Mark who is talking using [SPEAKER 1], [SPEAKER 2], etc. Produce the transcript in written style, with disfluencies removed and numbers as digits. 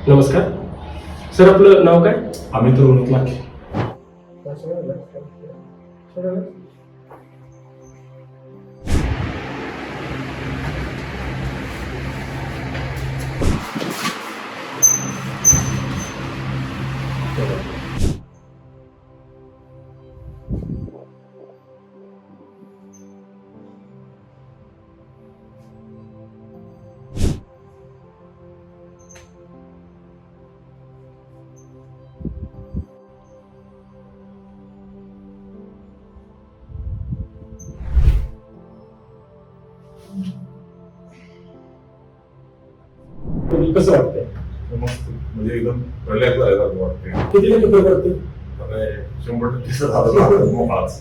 [SPEAKER 1] नमस्कार सर, आपलं नाव काय?
[SPEAKER 2] आम्ही तर उन्नत लाखे.
[SPEAKER 1] कसं वाटतंय?
[SPEAKER 2] मस्त म्हणजे एकदम रिलॅक्स झाल्यासारखं वाटते.
[SPEAKER 1] किती टक्के फरक पडते?
[SPEAKER 2] आता 100% मोकळाच.